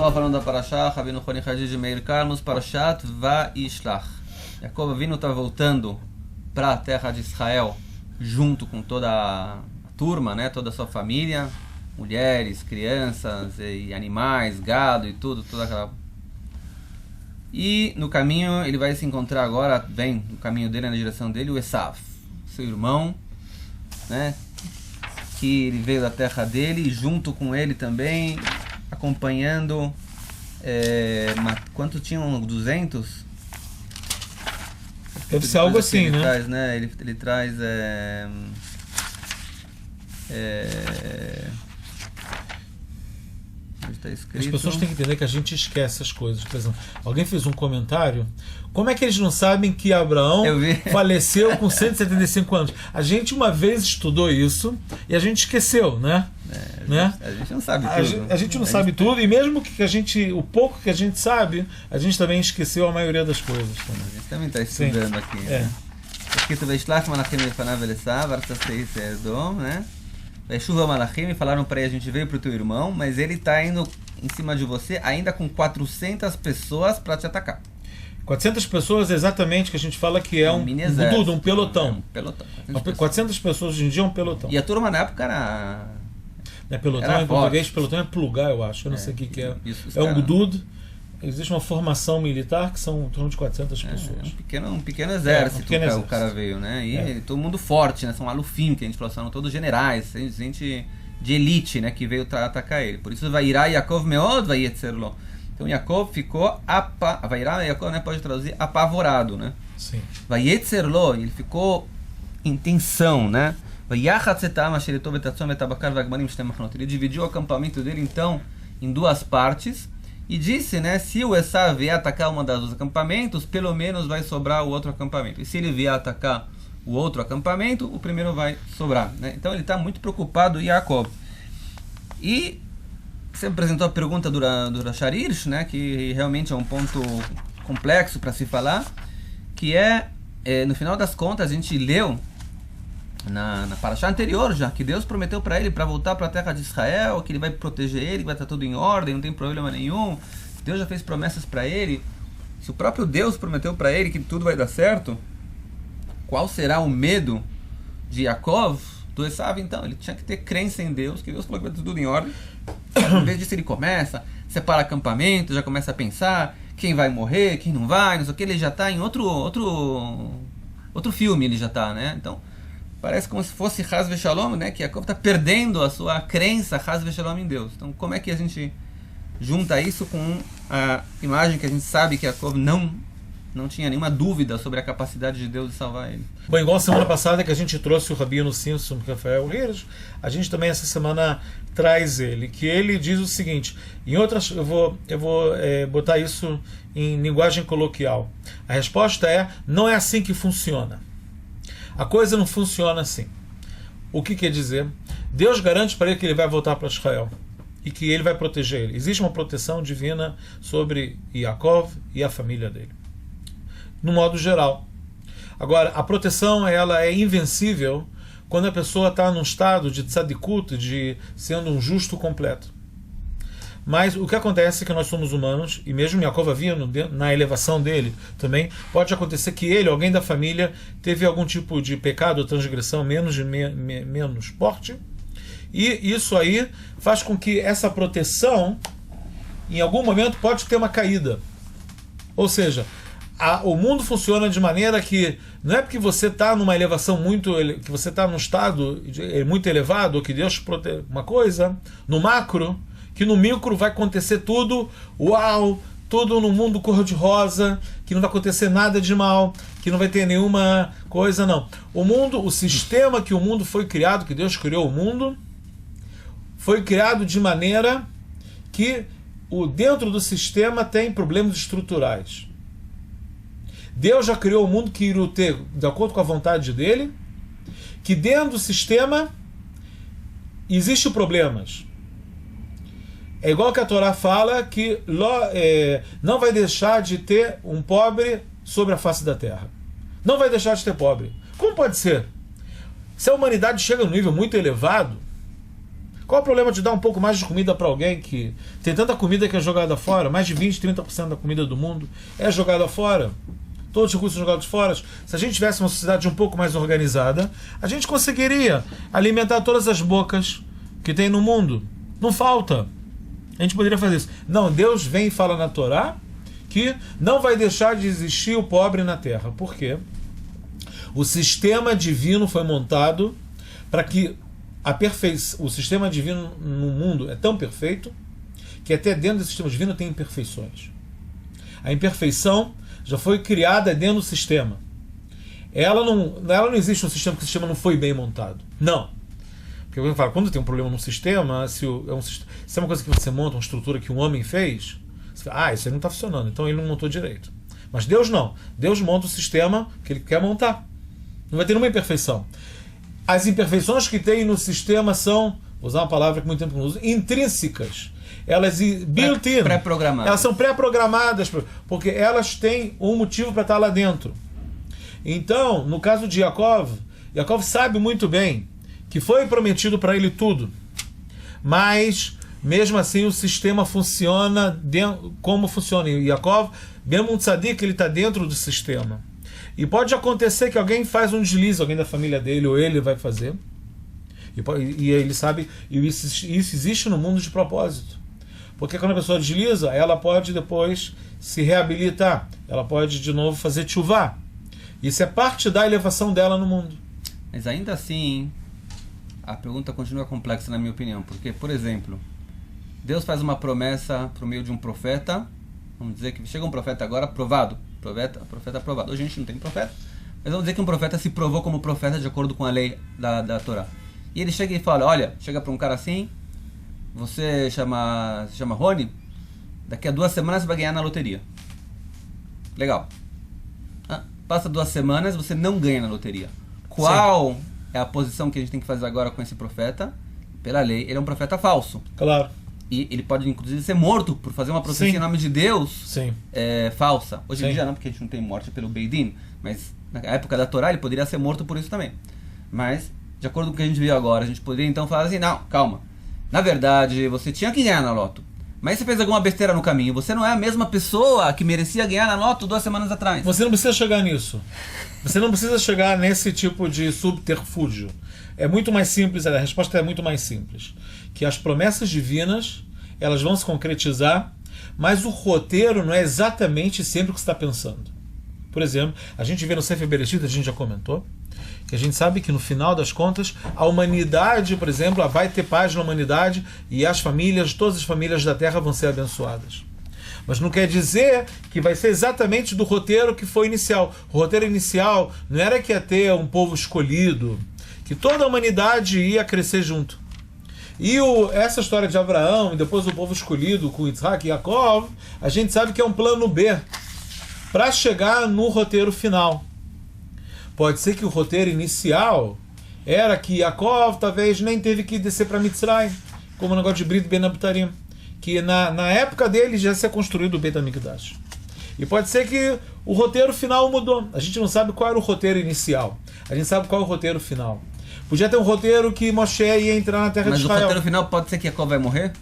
Pessoal, falando da Parashá, Rabino Roni Hadid Meir Carlos, Parashat Vayishlach. Jacob Avinu está voltando para a terra de Israel, junto com toda a turma, né, toda a sua família, mulheres, crianças e animais, gado e tudo, toda aquela... E no caminho ele vai se encontrar agora, vem no caminho dele, na direção dele, o Esav, seu irmão, né, que ele veio da terra dele, e junto com ele também, acompanhando, quanto tinham? 200? Deve ser algo assim, ele né? Traz, né? Ele traz... Está escrito... As pessoas têm que entender que a gente esquece as coisas. Por exemplo, alguém fez um comentário. Como é que eles não sabem que Abraão faleceu com 175 anos? A gente uma vez estudou isso e a gente esqueceu, né? A gente não sabe tudo. A gente não sabe tudo, e mesmo que a gente, o pouco que a gente sabe, a gente também esqueceu a maioria das coisas. Também. A gente também está estudando aqui. Né? Escrito Veishlach Malachim Lefanav Elesav, Artsasei Sedom, né? Chuva Malachim, e falaram para ele: a gente veio para o teu irmão, mas ele está indo em cima de você ainda com 400 pessoas para te atacar. 400 pessoas exatamente, que a gente fala que é um pelotão. Um pelotão. 400 pessoas hoje em dia é um pelotão. E a turma na época era... Não é pelotão, era em português, pelotão é plugar, eu acho. Eu não sei o que é. É um gdud. Existe uma formação militar que são em torno de 400 pessoas. Um pequeno exército, o cara veio, né? E todo mundo forte, né? São alufim, que a gente falou, são todos generais, gente de elite, né? Que veio atacar ele. Por isso vai irá Yaakov meod, vai yetzerlo. Então Yaakov ficou vai irá Yaakov, né? Pode traduzir apavorado, né? Sim. Vai yetzerlo, ele ficou em tensão, né? Ele dividiu o acampamento dele então em duas partes. E disse, né, se o Esav vier atacar uma das duas acampamentos, pelo menos vai sobrar o outro acampamento. E se ele vier atacar o outro acampamento, o primeiro vai sobrar, né? Então ele está muito preocupado, Yaakov. E você apresentou a pergunta do Rasharish, né, que realmente é um ponto complexo para se falar, que no final das contas, a gente leu na parashá anterior já, que Deus prometeu para ele para voltar para a terra de Israel, que ele vai proteger ele, que vai estar tudo em ordem, não tem problema nenhum. Deus já fez promessas para ele. Se o próprio Deus prometeu para ele que tudo vai dar certo, qual será o medo de Yaakov, do Esav? Então, ele tinha que ter crença em Deus, que Deus falou que vai ter tudo em ordem. Em vez disso, ele começa, separa acampamento, já começa a pensar quem vai morrer, quem não vai, não sei o que, ele já está em outro filme, ele já está, né? Então, parece como se fosse Chas Veshalom, né? Que Yaakov está perdendo a sua crença Chas Veshalom em Deus. Então, como é que a gente junta isso com a imagem que a gente sabe que Yaakov não tinha nenhuma dúvida sobre a capacidade de Deus de salvar ele? Bom, igual semana passada que a gente trouxe o Rabino Simpson, Rafael Reis, a gente também essa semana traz ele, que ele diz o seguinte, em outras, eu vou botar isso em linguagem coloquial. A resposta é: não é assim que funciona. A coisa não funciona assim. O que quer dizer? Deus garante para ele que ele vai voltar para Israel e que ele vai proteger ele. Existe uma proteção divina sobre Yaakov e a família dele, no modo geral. Agora, a proteção ela é invencível quando a pessoa está num estado de tzadikut, de sendo um justo completo. Mas o que acontece é que nós somos humanos, e mesmo Yaakov havia na elevação dele também, pode acontecer que ele, alguém da família, teve algum tipo de pecado ou transgressão menos forte, e isso aí faz com que essa proteção, em algum momento, pode ter uma caída. Ou seja, o mundo funciona de maneira que não é porque você está numa elevação que você está num estado muito elevado, ou que Deus protege uma coisa, no macro, que no micro vai acontecer tudo, tudo no mundo cor-de-rosa, que não vai acontecer nada de mal, que não vai ter nenhuma coisa, não. O sistema que o mundo foi criado, que Deus criou o mundo, foi criado de maneira que dentro do sistema tem problemas estruturais. Deus já criou o mundo que iria ter, de acordo com a vontade dele, que dentro do sistema existem problemas. É igual que a Torá fala que não vai deixar de ter um pobre sobre a face da terra. Não vai deixar de ter pobre. Como pode ser? Se a humanidade chega num nível muito elevado, Qual o problema de dar um pouco mais de comida para alguém que tem tanta comida que é jogada fora? Mais de 20, 30% da comida do mundo é jogada fora. Todos os recursos jogados fora. Se a gente tivesse uma sociedade um pouco mais organizada, a gente conseguiria alimentar todas as bocas que tem no mundo. Não falta. A gente poderia fazer isso. Não, Deus vem e fala na Torá que não vai deixar de existir o pobre na terra. Por quê? O sistema divino foi montado para que o sistema divino no mundo é tão perfeito que até dentro do sistema divino tem imperfeições. A imperfeição já foi criada dentro do sistema. Ela não existe um sistema que o sistema não foi bem montado. Não. Porque eu falo, quando tem um problema no sistema, se é uma coisa que você monta, uma estrutura que um homem fez, você fala, isso aí não está funcionando, então ele não montou direito. Mas Deus não. Deus monta o sistema que ele quer montar. Não vai ter nenhuma imperfeição. As imperfeições que tem no sistema são, vou usar uma palavra que muito tempo não uso, intrínsecas. Elas built-in. Pré-programadas. Elas são pré-programadas, porque elas têm um motivo para estar lá dentro. Então, no caso de Yaakov sabe muito bem que foi prometido para ele tudo. Mas, mesmo assim, o sistema funciona como funciona. E Yaakov, mesmo um tzadik, ele está dentro do sistema. E pode acontecer que alguém faz um deslize, alguém da família dele ou ele vai fazer. E ele sabe, e isso existe no mundo de propósito. Porque quando a pessoa desliza, ela pode depois se reabilitar. Ela pode de novo fazer tchuvá. Isso é parte da elevação dela no mundo. Mas ainda assim, a pergunta continua complexa na minha opinião. Porque, por exemplo, Deus faz uma promessa por meio de um profeta. Vamos dizer que chega um profeta agora provado. Profeta aprovado. Hoje a gente não tem profeta, mas vamos dizer que um profeta se provou como profeta de acordo com a lei da Torá. E ele chega e fala, olha, chega para um cara assim, você se chama Rony, daqui a 2 semanas você vai ganhar na loteria. Legal. Passa 2 semanas, você não ganha na loteria. Qual é a posição que a gente tem que fazer agora com esse profeta? Pela lei, ele é um profeta falso. Claro. E ele pode, inclusive, ser morto por fazer uma profecia em nome de Deus falsa. Hoje em dia não, porque a gente não tem morte pelo Beidin, mas na época da Torá ele poderia ser morto por isso também. Mas, de acordo com o que a gente viu agora, a gente poderia então falar assim, não, calma. Na verdade, você tinha que ganhar na loto. Mas você fez alguma besteira no caminho. Você não é a mesma pessoa que merecia ganhar na loto 2 semanas atrás. Você não precisa chegar nisso. Você não precisa chegar nesse tipo de subterfúgio. É muito mais simples, a resposta é muito mais simples. Que as promessas divinas, elas vão se concretizar, mas o roteiro não é exatamente sempre o que você está pensando. Por exemplo, a gente vê no Sefer Bereshit, a gente já comentou, que a gente sabe que no final das contas, a humanidade, por exemplo, vai ter paz na humanidade e as famílias, todas as famílias da Terra vão ser abençoadas. Mas não quer dizer que vai ser exatamente do roteiro que foi inicial. O roteiro inicial não era que ia ter um povo escolhido, que toda a humanidade ia crescer junto. E essa história de Abraão e depois o povo escolhido com Yitzhak e Yaakov, a gente sabe que é um plano B para chegar no roteiro final. Pode ser que o roteiro inicial era que Yaakov talvez nem teve que descer para Mitzrayim, como o negócio de Brit Ben Abtarim, que na época dele já se é construído o Beit HaMikdash. E pode ser que o roteiro final mudou. A gente não sabe qual era o roteiro inicial. A gente sabe qual é o roteiro final. Podia ter um roteiro que Moshe ia entrar na terra de Israel. Mas o roteiro final pode ser que Yaakov vai morrer?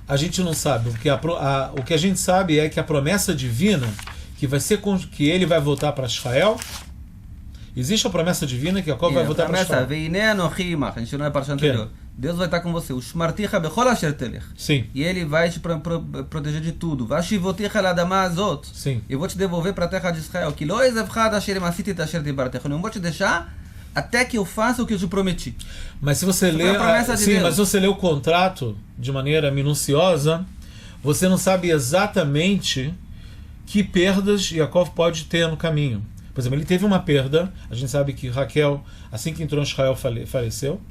A gente não sabe. Porque o que a gente sabe é que a promessa divina, que vai ser que ele vai voltar para Israel. Existe a promessa divina que Yaakov vai voltar para Israel. A gente não é para anterior. Deus vai estar com você. Sim. E ele vai te proteger de tudo. Sim. Eu vou te devolver para a terra de Israel. Eu não vou te deixar até que eu faça o que eu te prometi. Mas se você ler, mas se você ler o contrato de maneira minuciosa, você não sabe exatamente que perdas Yaakov pode ter no caminho. Por exemplo, ele teve uma perda. A gente sabe que Raquel, assim que entrou em Israel, faleceu.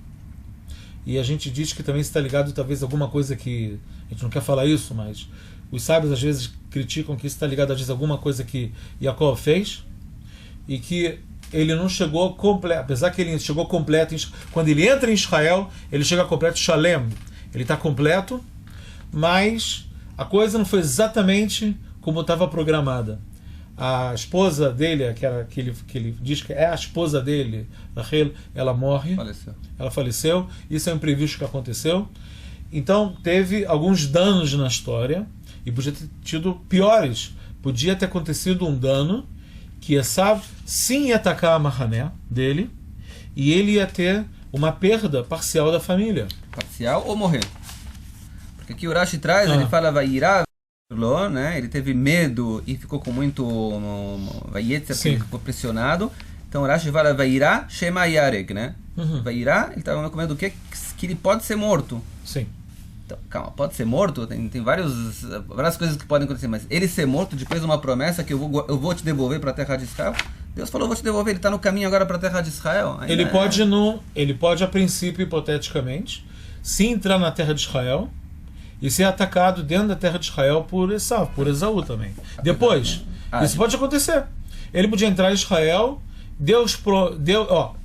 E a gente diz que também está ligado talvez a alguma coisa que a gente não quer falar isso, mas os sábios às vezes criticam que isso está ligado às vezes a alguma coisa que Yaakov fez e que ele não chegou completo, apesar que ele chegou completo, quando ele entra em Israel, ele chega completo Shalem, ele está completo, mas a coisa não foi exatamente como estava programada. a esposa dele, que ele diz que é a esposa dele, Rachel, ela morre, ela faleceu, isso é um imprevisto que aconteceu. Então teve alguns danos na história, e podia ter tido piores. Podia ter acontecido um dano que Esav sim ia atacar a Mahané dele, e ele ia ter uma perda parcial da família. Parcial ou morrer? Porque aqui o Rashi traz, ele fala Vairá, né? Ele teve medo e ficou com muito Vaietzer, ele ficou pressionado. Então o Rashi fala Vairá Shema Yareg, né? Vairá, ele estava com medo do que ele pode ser morto. Sim. Então, calma, pode ser morto? Tem várias coisas que podem acontecer, mas ele ser morto depois de uma promessa que eu vou te devolver para a terra de Israel. Deus falou, vou te devolver, ele está no caminho agora para a terra de Israel. Ele pode, a princípio, hipoteticamente, se entrar na terra de Israel e ser atacado dentro da terra de Israel por Esaú também. Depois, isso pode acontecer. Ele podia entrar em Israel,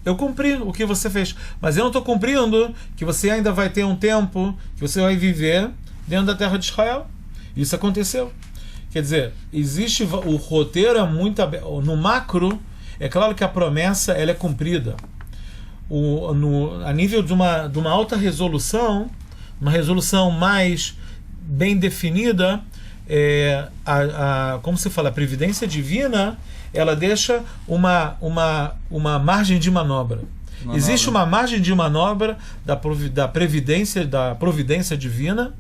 eu cumpri o que você fez, mas eu não estou cumprindo que você ainda vai ter um tempo que você vai viver dentro da terra de Israel. Isso aconteceu. Quer dizer, existe o roteiro é muito aberto. No macro, é claro que a promessa ela é cumprida. A nível de uma alta resolução, uma resolução mais bem definida, como se fala, a previdência divina, ela deixa uma margem de manobra. Existe uma margem de manobra da providência divina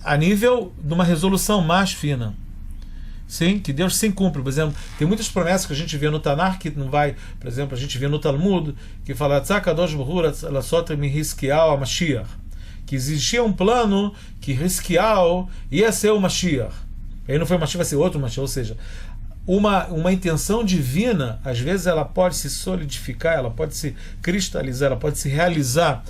a nível de uma resolução mais fina. Sim, que Deus sim cumpre. Por exemplo, tem muitas promessas que a gente vê no Tanar que não vai, por exemplo, a gente vê no Talmud que fala que existia um plano que Hiskiau ia ser o Mashiach. Aí não foi o Mashiach, vai ser outro Mashiach. Ou seja, uma intenção divina, às vezes ela pode se solidificar, ela pode se cristalizar, ela pode se realizar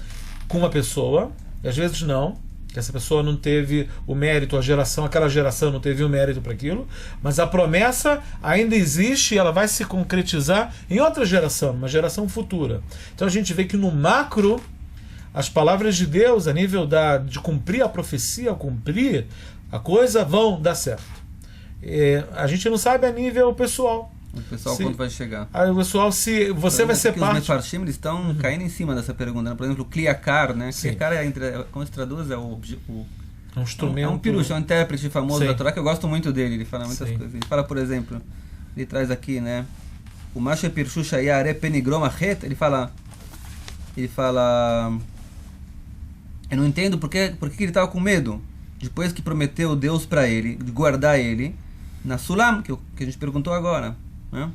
com uma pessoa, e às vezes não, que essa pessoa não teve o mérito, aquela geração não teve o mérito para aquilo, mas a promessa ainda existe e ela vai se concretizar em outra geração, uma geração futura. Então a gente vê que no macro, as palavras de Deus, a nível de cumprir a profecia, cumprir a coisa, vão dar certo. A gente não sabe a nível pessoal. O pessoal quando vai chegar. O pessoal, se você vai ser parte... Os Mefarshim, eles estão caindo em cima dessa pergunta. Né? Por exemplo, o Kliakar, né? Kliakar como se traduz? É um instrumento... É um pirush, é um intérprete famoso da Torá, que eu gosto muito dele. Ele fala muitas coisas. Ele fala, por exemplo, ele traz aqui, né? O Mashe Pirshu Shayare Penigrom Achet, ele fala... Eu não entendo por que ele estava com medo. Depois que prometeu Deus para ele, de guardar ele, na Sulam, que a gente perguntou agora. Né?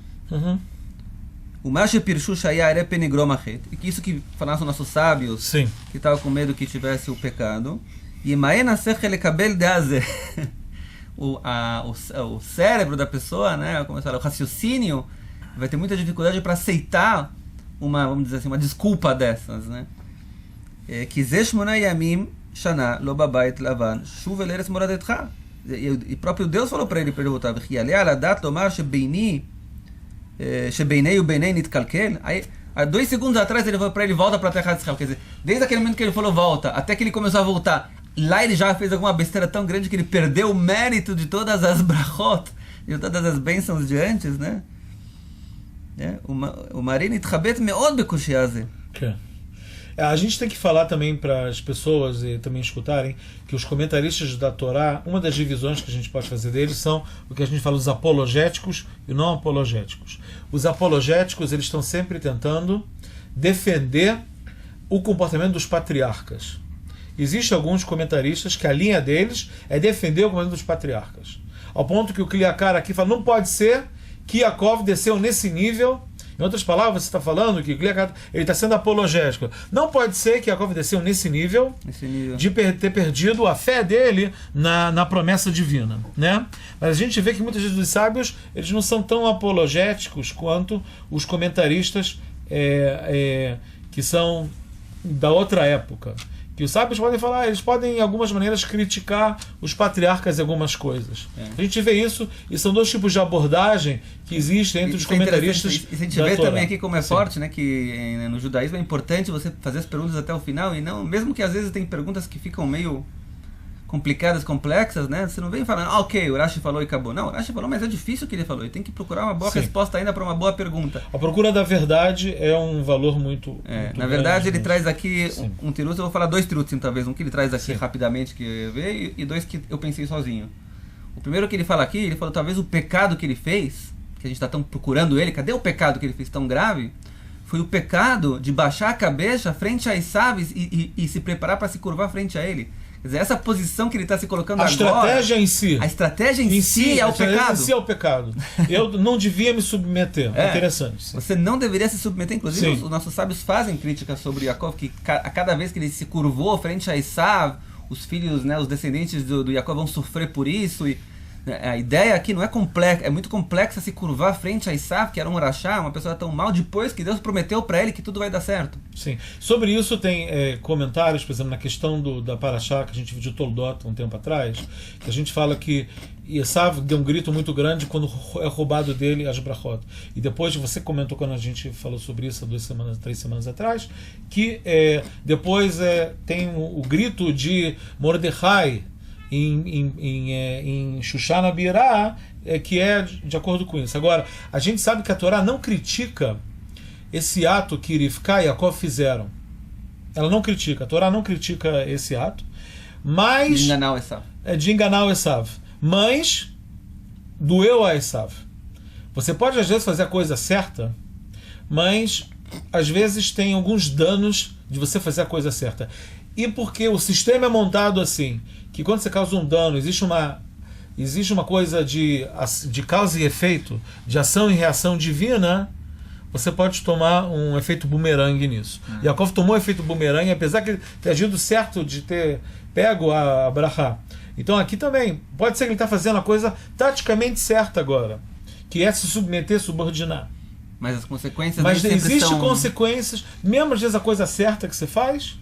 O Mashe Pirshu Shayare Penigrom Achet. E que isso que falaram os nossos sábios, que estavam com medo que tivesse o pecado. E Maena Sechel Kabel Deaze. O cérebro da pessoa, né? Como o raciocínio, vai ter muita dificuldade para aceitar vamos dizer assim, uma desculpa dessas, né? Que Zeshmona Yamim Shana Lo Babayit Lavan Shuv El Eretz Moradetcha. E próprio Deus falou para ele voltar. V'chialei aladat lomar shebeinei ubeinei nitkalkel. Aí, há 2 segundos atrás ele falou para ele volta para a terra de Israel. Quer dizer, desde aquele momento que ele falou volta, até que ele começou a voltar, lá ele já fez alguma besteira tão grande que ele perdeu o mérito de todas as brachot, de todas as bênçãos de antes, né? O Marin itchabet meod bekushia azeh. A gente tem que falar também para as pessoas e também escutarem que os comentaristas da Torá, uma das divisões que a gente pode fazer deles são o que a gente fala, os apologéticos e não apologéticos. Os apologéticos, eles estão sempre tentando defender o comportamento dos patriarcas. Existem alguns comentaristas que a linha deles é defender o comportamento dos patriarcas. Ao ponto que o Kliakar aqui fala, não pode ser que Yaakov desceu nesse nível. Em outras palavras, você está falando que ele está sendo apologético. Não pode ser que Yaakov desceu nesse nível de ter perdido a fé dele na promessa divina. Né? Mas a gente vê que muitas vezes os sábios eles não são tão apologéticos quanto os comentaristas que são da outra época. Que os sábios podem falar, eles podem, em algumas maneiras, criticar os patriarcas em algumas coisas. A gente vê isso, e são 2 tipos de abordagem que existem entre os comentaristas. E a gente vê também aqui como é forte, né, que no judaísmo é importante você fazer as perguntas até o final, e não, mesmo que às vezes tem perguntas que ficam meio complicadas, complexas, né? Você não vem falando, ok, o Rashi falou e acabou. Não, o Rashi falou, mas é difícil o que ele falou. Ele tem que procurar uma boa resposta ainda para uma boa pergunta. A procura da verdade é um valor muito na verdade, ele traz aqui um tirutz, eu vou falar 2 tirutz, talvez. Um que ele traz aqui rapidamente, que eu vi, e 2 que eu pensei sozinho. O primeiro que ele fala aqui, ele falou, talvez o pecado que ele fez, que a gente está tão procurando ele, cadê o pecado que ele fez tão grave? Foi o pecado de baixar a cabeça frente a Esav e se preparar para se curvar frente a ele. Quer dizer, essa posição que ele está se colocando agora... Estratégia em si. A estratégia em si é o pecado. Em si é o pecado. Eu não devia me submeter. Interessante. Sim. Você não deveria se submeter. Inclusive, os nossos sábios fazem críticas sobre Yaakov, que a cada vez que ele se curvou frente a Esav, os filhos, né, os descendentes do Yaakov vão sofrer por isso. E a ideia aqui não é complexa, é muito complexa se curvar frente a Esav, que era um rachá, uma pessoa tão mal, depois que Deus prometeu para ele que tudo vai dar certo. Sim. Sobre isso tem comentários, por exemplo, na questão da Parashá, que a gente viu de Toldot um tempo atrás, que a gente fala que Esav deu um grito muito grande quando é roubado dele as brachot. E depois, você comentou quando a gente falou sobre isso há 3 semanas atrás, que depois tem o grito de Mordecai em Shoshana Birá, que é de acordo com isso. Agora, a gente sabe que a Torá não critica esse ato que Rivka e Yaakov fizeram. Ela não critica, a Torá não critica esse ato, mas... De enganar o Esav. De enganar o Esav. Mas doeu a Esav. Você pode às vezes fazer a coisa certa, mas às vezes tem alguns danos de você fazer a coisa certa. E porque o sistema é montado assim, que quando você causa um dano, existe uma coisa de causa e efeito, de ação e reação divina, você pode tomar um efeito bumerangue nisso. Yaakov tomou um efeito bumerangue, apesar de ter agido certo de ter pego a brachá. Então aqui também, pode ser que ele está fazendo a coisa taticamente certa agora, que é se submeter, subordinar. Mas as consequências... Mas existem consequências, mesmo às vezes a coisa certa que você faz...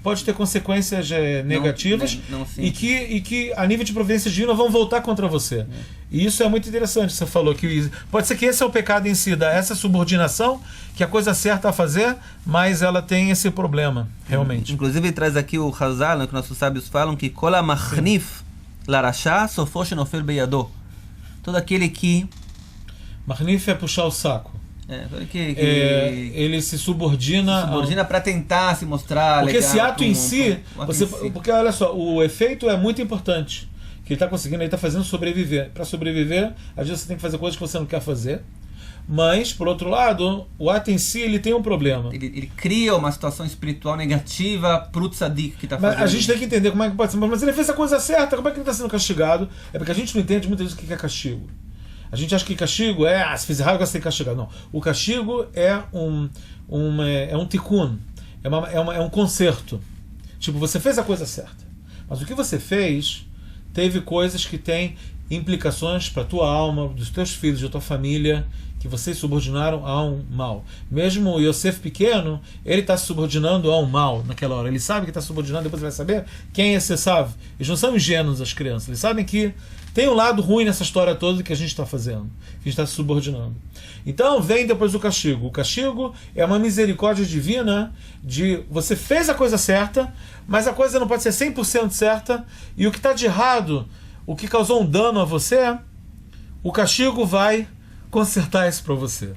pode ter consequências negativas e que a nível de providência divina vão voltar contra você. E isso é muito interessante. Você falou que pode ser que esse é o pecado em si, essa subordinação, que é a coisa certa a fazer, mas ela tem esse problema, realmente. Inclusive, ele traz aqui o Hazal, né, que nossos sábios falam que Kola Machnif Larashá Sofo Shenofel Beyado. Todo aquele que... Machnif é puxar o saco. Ele se subordina para tentar se mostrar porque legal, esse ato em si, porque olha só, o efeito é muito importante, que ele está conseguindo, ele está fazendo sobreviver. Para sobreviver, às vezes você tem que fazer coisas que você não quer fazer, mas por outro lado, o ato em si ele tem um problema. Ele cria uma situação espiritual negativa para o tzadik que está fazendo. Mas a gente tem que entender como é que pode ser. Mas ele fez a coisa certa, como é que ele está sendo castigado? É porque a gente não entende muitas vezes o que é castigo. A gente acha que castigo se fizer raiva, você tem que castigar. Não. O castigo é um tikkun, é um conserto. Tipo, você fez a coisa certa. Mas o que você fez teve coisas que têm implicações para a tua alma, dos teus filhos, da tua família, que vocês subordinaram a um mal. Mesmo o Yosef pequeno, ele está se subordinando a um mal naquela hora. Ele sabe que está subordinando, depois ele vai saber quem é esse Esav. Eles não são ingênuos, as crianças. Eles sabem que tem um lado ruim nessa história toda que a gente está fazendo, que a gente está se subordinando. Então vem depois o castigo. O castigo é uma misericórdia divina de você fez a coisa certa, mas a coisa não pode ser 100% certa, e o que está de errado, o que causou um dano a você, o castigo vai consertar isso para você.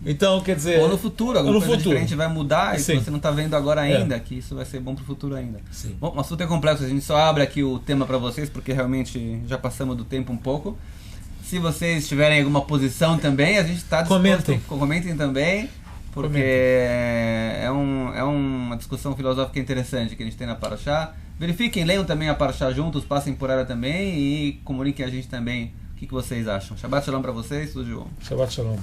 Então, quer dizer... Ou no futuro, alguma coisa diferente vai mudar e que você não está vendo agora ainda, que isso vai ser bom para o futuro ainda. Sim. Bom, o assunto é complexo, a gente só abre aqui o tema para vocês, porque realmente já passamos do tempo um pouco. Se vocês tiverem alguma posição também, a gente está disposto. Comentem também, porque é uma discussão filosófica interessante que a gente tem na Parashá. Verifiquem, leiam também a Parashá juntos, passem por ela também e comuniquem a gente também o que vocês acham. Shabbat Shalom para vocês, tudo de bom. Shabbat Shalom.